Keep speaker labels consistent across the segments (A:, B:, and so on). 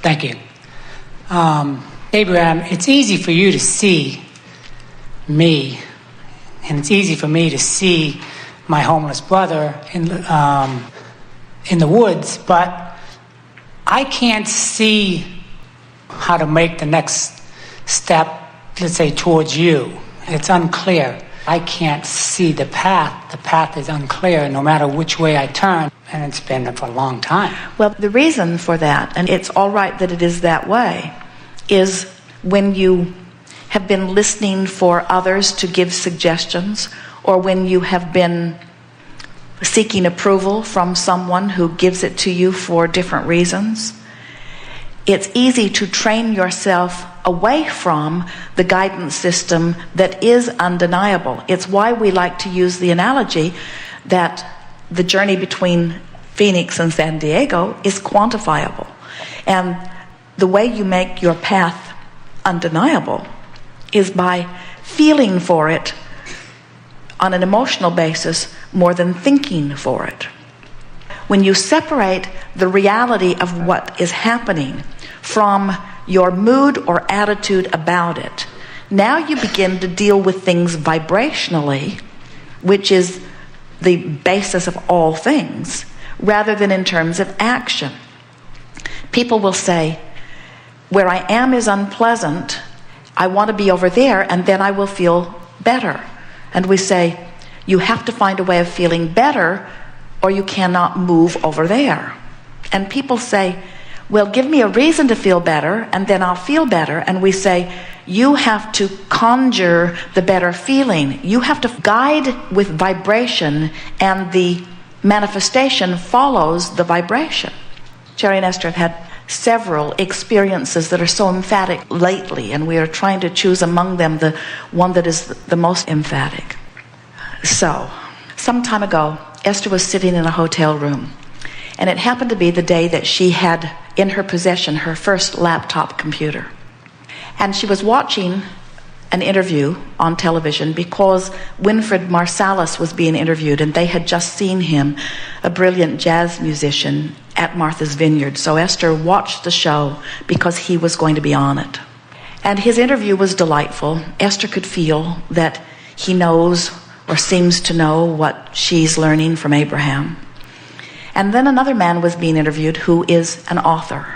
A: Thank you. Abraham, it's easy for you to see me, and it's easy for me to see my homeless brother in the woods, but I can't see how to make the next step, let's say, towards you. It's unclear. I can't see the path. The path is unclear no matter which way I turn, and it's been for a long time.
B: Well, the reason for that, and it's all right that it is that way, is when you have been listening for others to give suggestions, or when you have been seeking approval from someone who gives it to you for different reasons. It's easy to train yourself away from the guidance system that is undeniable. It's why we like to use the analogy that the journey between Phoenix and San Diego is quantifiable. And the way you make your path undeniable is by feeling for it on an emotional basis more than thinking for it. When you separate the reality of what is happening from your mood or attitude about it, now you begin to deal with things vibrationally, which is the basis of all things, rather than in terms of action. People will say, where I am is unpleasant, I want to be over there, and then I will feel better. And we say, you have to find a way of feeling better, or you cannot move over there. And people say, well, give me a reason to feel better, and then I'll feel better. And we say, you have to conjure the better feeling. You have to guide with vibration, and the manifestation follows the vibration. Jerry and Esther have had several experiences that are so emphatic lately, and we are trying to choose among them the one that is the most emphatic. So, some time ago, Esther was sitting in a hotel room, and it happened to be the day that she had in her possession her first laptop computer. And she was watching an interview on television because Winfred Marsalis was being interviewed, and they had just seen him, a brilliant jazz musician, at Martha's Vineyard. So Esther watched the show because he was going to be on it. And his interview was delightful. Esther could feel that he knows or seems to know what she's learning from Abraham. And then another man was being interviewed who is an author.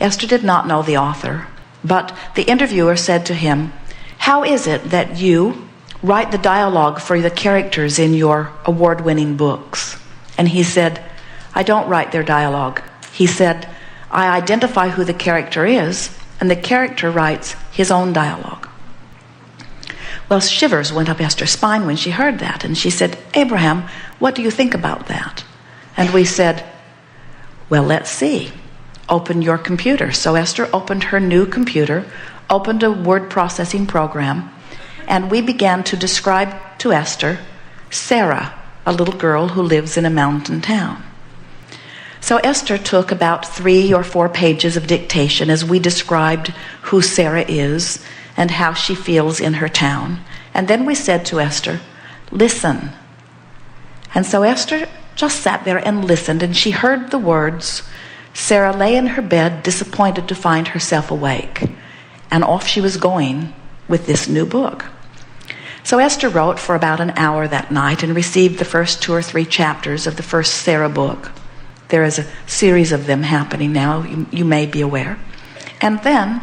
B: Esther did not know the author, but the interviewer said to him, how is it that you write the dialogue for the characters in your award-winning books? And he said, I don't write their dialogue. He said, I identify who the character is, and the character writes his own dialogue. Well, shivers went up Esther's spine when she heard that, and she said, Abraham, what do you think about that? And we said, well, let's see. Open your computer. So Esther opened her new computer, opened a word processing program, and we began to describe to Esther Sarah, a little girl who lives in a mountain town. So Esther took about 3 or 4 pages of dictation as we described who Sarah is and how she feels in her town. And then we said to Esther, listen. And so Esther just sat there and listened, and she heard the words. Sarah lay in her bed, disappointed to find herself awake. And off she was going with this new book. So Esther wrote for about an hour that night and received the first 2 or 3 chapters of the first Sarah book. There is a series of them happening now, you may be aware. And then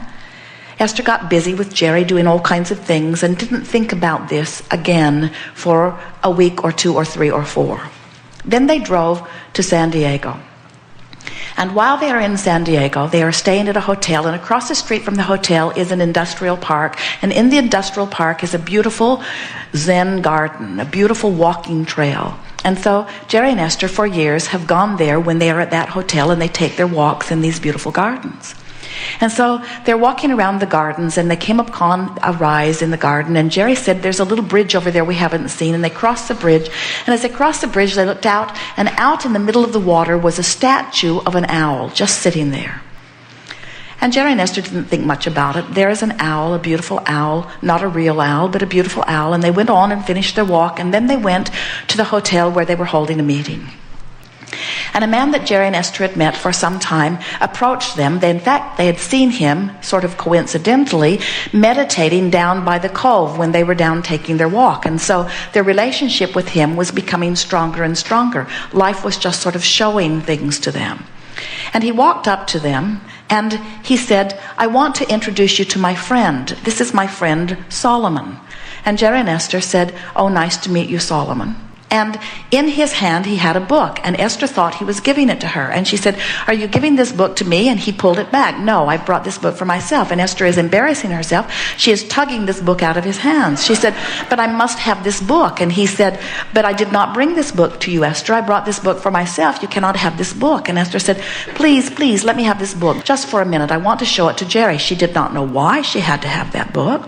B: Esther got busy with Jerry doing all kinds of things and didn't think about this again for a week or 2 or 3 or 4. Then they drove to San Diego. And while they are in San Diego, they are staying at a hotel, and across the street from the hotel is an industrial park. And in the industrial park is a beautiful Zen garden, a beautiful walking trail. And so Jerry and Esther for years have gone there when they are at that hotel, and they take their walks in these beautiful gardens. And so they're walking around the gardens, and they came upon a rise in the garden, and Jerry said, there's a little bridge over there we haven't seen. And they crossed the bridge, and as they crossed the bridge, they looked out, and out in the middle of the water was a statue of an owl just sitting there. And Jerry and Esther didn't think much about it. There is an owl, a beautiful owl, not a real owl, but a beautiful owl. And they went on and finished their walk, and then they went to the hotel where they were holding a meeting. And a man that Jerry and Esther had met for some time approached them. In fact, they had seen him, sort of coincidentally, meditating down by the cove when they were down taking their walk. And so their relationship with him was becoming stronger and stronger. Life was just sort of showing things to them. And he walked up to them and he said, "I want to introduce you to my friend. This is my friend Solomon." And Jerry and Esther said, "Oh, nice to meet you, Solomon." And in his hand he had a book, and Esther thought he was giving it to her. And she said, "Are you giving this book to me?" And he pulled it back. "No, I brought this book for myself." And Esther is embarrassing herself. She is tugging this book out of his hands. She said, "But I must have this book." And he said, "But I did not bring this book to you, Esther. I brought this book for myself. You cannot have this book." And Esther said, "Please, please, let me have this book just for a minute. I want to show it to Jerry." She did not know why she had to have that book.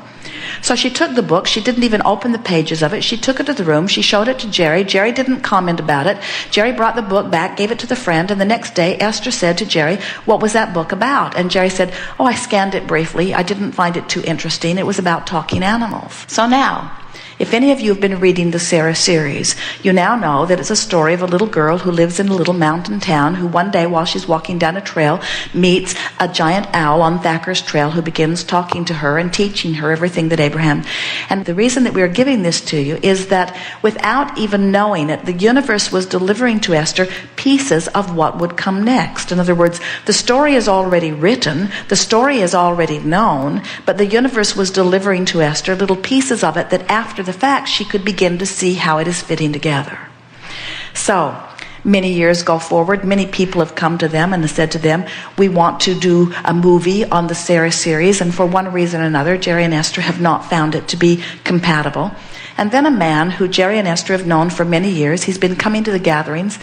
B: So she took the book. She didn't even open the pages of it. She took it to the room. She showed it to Jerry. Jerry didn't comment about it. Jerry brought the book back, gave it to the friend, and the next day Esther said to Jerry, "What was that book about?" And Jerry said, "Oh, I scanned it briefly. I didn't find it too interesting. It was about talking animals." So now, if any of you have been reading the Sarah series, you now know that it's a story of a little girl who lives in a little mountain town who one day while she's walking down a trail meets a giant owl on Thacker's trail who begins talking to her and teaching her everything that Abraham. And the reason that we are giving this to you is that without even knowing it, the universe was delivering to Esther pieces of what would come next. In other words, the story is already written, the story is already known, but the universe was delivering to Esther little pieces of it that after the fact she could begin to see how it is fitting together. So many years go forward. Many people have come to them and said to them, "We want to do a movie on the Sarah series," and for one reason or another Jerry and Esther have not found it to be compatible. And then a man who Jerry and Esther have known for many years, he's been coming to the gatherings.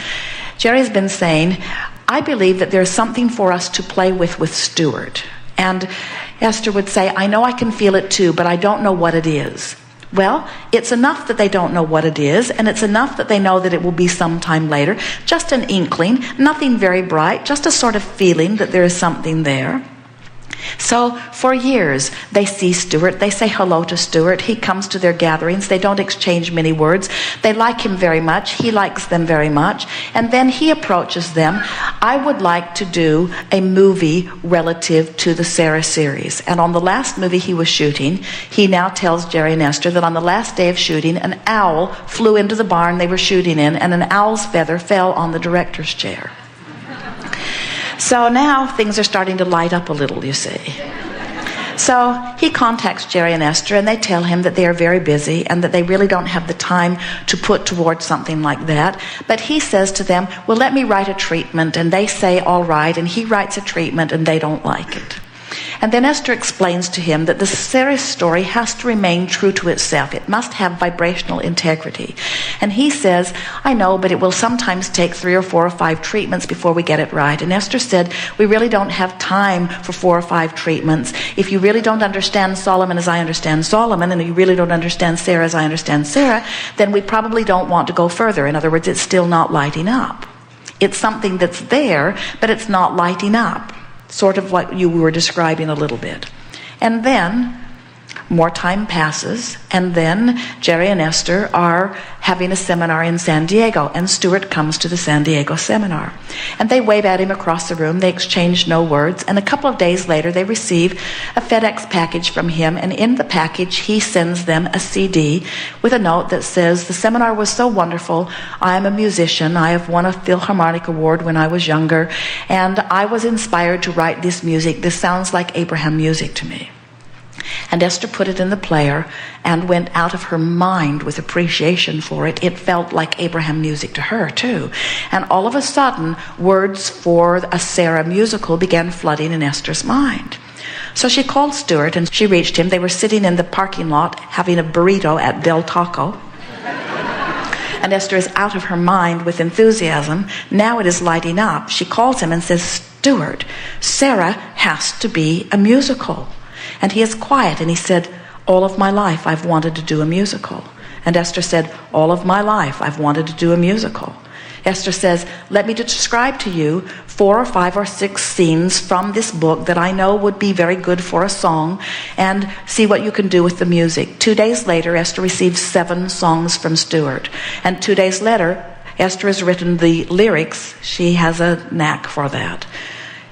B: Jerry has been saying, "I believe that there's something for us to play with Stuart." And Esther would say, "I know I can feel it too, but I don't know what it is." Well, it's enough that they don't know what it is, and it's enough that they know that it will be sometime later. Just an inkling, nothing very bright, just a sort of feeling that there is something there. So for years they see Stuart, they say hello to Stuart, he comes to their gatherings, they don't exchange many words, they like him very much, he likes them very much, and then he approaches them, "I would like to do a movie relative to the Sarah series." And on the last movie he was shooting, he now tells Jerry and Esther that on the last day of shooting, an owl flew into the barn they were shooting in, and an owl's feather fell on the director's chair. So now things are starting to light up a little, you see. So he contacts Jerry and Esther, and they tell him that they are very busy and that they really don't have the time to put towards something like that. But he says to them, "Well, let me write a treatment." And they say, "All right." And he writes a treatment, and they don't like it. And then Esther explains to him that the Sarah story has to remain true to itself. It must have vibrational integrity. And he says, "I know, but it will sometimes take 3 or 4 or 5 treatments before we get it right." And Esther said, "We really don't have time for 4 or 5 treatments. If you really don't understand Solomon as I understand Solomon, and you really don't understand Sarah as I understand Sarah, then we probably don't want to go further." In other words, it's still not lighting up. It's something that's there, but it's not lighting up. Sort of what you were describing a little bit. And then more time passes, and then Jerry and Esther are having a seminar in San Diego, and Stuart comes to the San Diego seminar. And they wave at him across the room. They exchange no words, and a couple of days later they receive a FedEx package from him, and in the package he sends them a CD with a note that says, "The seminar was so wonderful. I am a musician. I have won a Philharmonic Award when I was younger, and I was inspired to write this music. This sounds like Abraham music to me." And Esther put it in the player and went out of her mind with appreciation for it. It felt like Abraham music to her too. And all of a sudden, words for a Sarah musical began flooding in Esther's mind. So she called Stuart and she reached him. They were sitting in the parking lot having a burrito at Del Taco. And Esther is out of her mind with enthusiasm. Now it is lighting up. She calls him and says, "Stuart, Sarah has to be a musical." And he is quiet, and he said, "All of my life I've wanted to do a musical." And Esther said, "All of my life I've wanted to do a musical." Esther says, "Let me describe to you 4 or 5 or 6 scenes from this book that I know would be very good for a song, and see what you can do with the music." 2 days later, Esther received 7 songs from Stuart. And 2 days later, Esther has written the lyrics. She has a knack for that.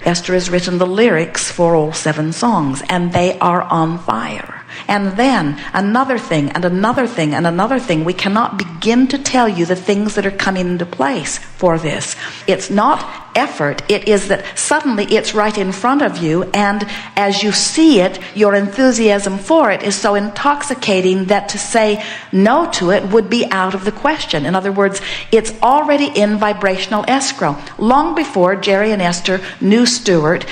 B: Esther has written the lyrics for all 7 songs, and they are on fire. And then another thing, and another thing, and another thing. We cannot begin to tell you the things that are coming into place for this. It's not effort. It is that suddenly it's right in front of you, and as you see it, your enthusiasm for it is so intoxicating that to say no to it would be out of the question. In other words, it's already in vibrational escrow. Long before Jerry and Esther knew Stuart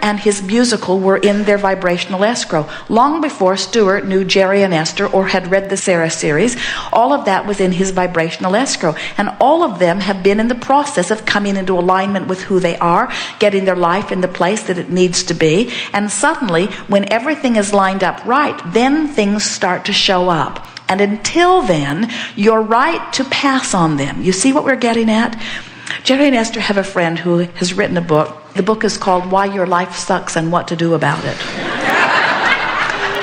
B: and his musical were in their vibrational escrow. Long before Stuart knew Jerry and Esther or had read the Sarah series, all of that was in his vibrational escrow. And all of them have been in the process of coming into alignment with who they are, getting their life in the place that it needs to be. And suddenly, when everything is lined up right, then things start to show up. And until then, you're right to pass on them. You see what we're getting at? Jerry and Esther have a friend who has written a book. The book is called Why Your Life Sucks and What to Do About It.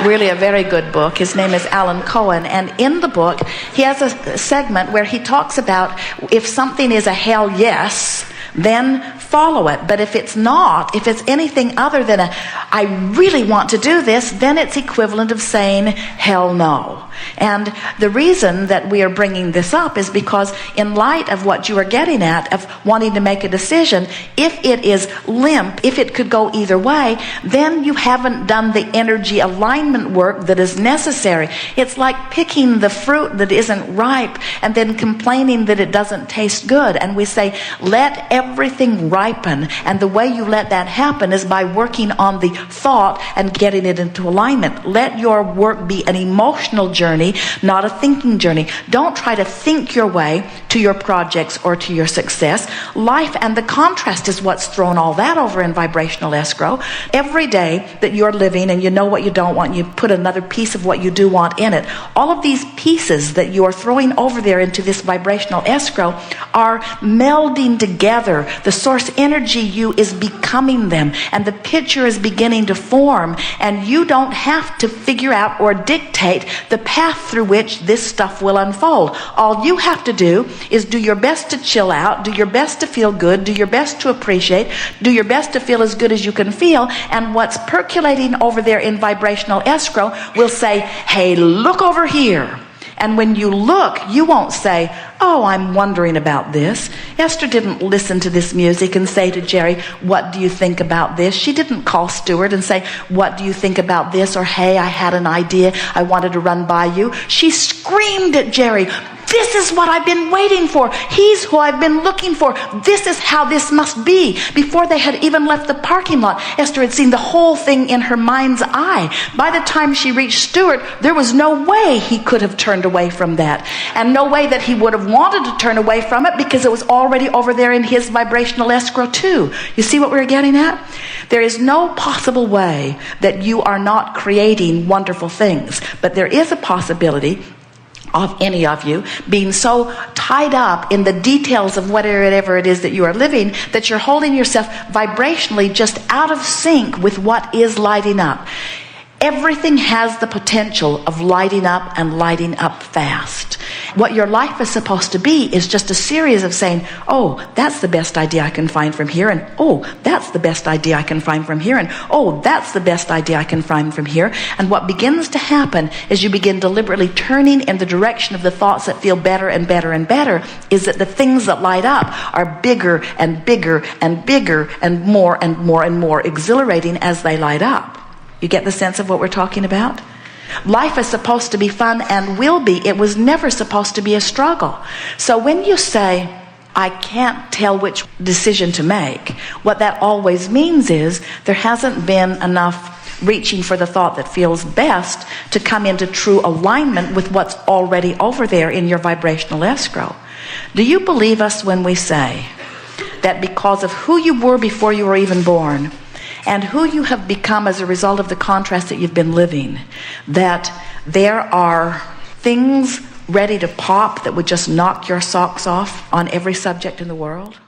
B: Really a very good book. His name is Alan Cohen, and in the book he has a segment where he talks about if something is a hell yes, then follow it. But if it's not, if it's anything other than a I really want to do this, then it's equivalent of saying hell no. And the reason that we are bringing this up is because in light of what you are getting at, of wanting to make a decision, if it is limp, if it could go either way, then you haven't done the energy alignment work that is necessary. It's like picking the fruit that isn't ripe and then complaining that it doesn't taste good. And we say, let everything ripen. And the way you let that happen is by working on the thought and getting it into alignment. Let your work be an emotional journey, not a thinking journey. Don't try to think your way to your projects or to your success. Life and the contrast is what's thrown all that over in vibrational escrow. Every day that you're living and you know what you don't want, you put another piece of what you do want in it. All of these pieces that you are throwing over there into this vibrational escrow are melding together. The source energy you is becoming them, and the picture is beginning to form, and you don't have to figure out or dictate the path through which this stuff will unfold. All you have to do is do your best to chill out, do your best to feel good, do your best to appreciate, do your best to feel as good as you can feel, and what's percolating over there in vibrational escrow will say, hey, look over here. And when you look, you won't say, oh, I'm wondering about this. Esther didn't listen to this music and say to Jerry, what do you think about this? She didn't call Stuart and say, what do you think about this? Or, hey, I had an idea I wanted to run by you. She screamed at Jerry, this is what I've been waiting for. He's who I've been looking for. This is how this must be. Before they had even left the parking lot, Esther had seen the whole thing in her mind's eye. By the time she reached Stuart, there was no way he could have turned away from that. And no way that he would have wanted to turn away from it, because it was already over there in his vibrational escrow too. You see what we're getting at? There is no possible way that you are not creating wonderful things. But there is a possibility of any of you being so tied up in the details of whatever it is that you are living that you're holding yourself vibrationally just out of sync with what is lighting up. Everything has the potential of lighting up and lighting up fast. What your life is supposed to be is just a series of saying, oh, that's the best idea I can find from here, and oh, that's the best idea I can find from here, and oh, that's the best idea I can find from here. And what begins to happen as you begin deliberately turning in the direction of the thoughts that feel better and better and better is that the things that light up are bigger and bigger and bigger and more and more and more exhilarating as they light up. You get the sense of what we're talking about? Life is supposed to be fun and will be. It was never supposed to be a struggle. So when you say, I can't tell which decision to make, what that always means is there hasn't been enough reaching for the thought that feels best to come into true alignment with what's already over there in your vibrational escrow. Do you believe us when we say that because of who you were before you were even born, and who you have become as a result of the contrast that you've been living, that there are things ready to pop that would just knock your socks off on every subject in the world?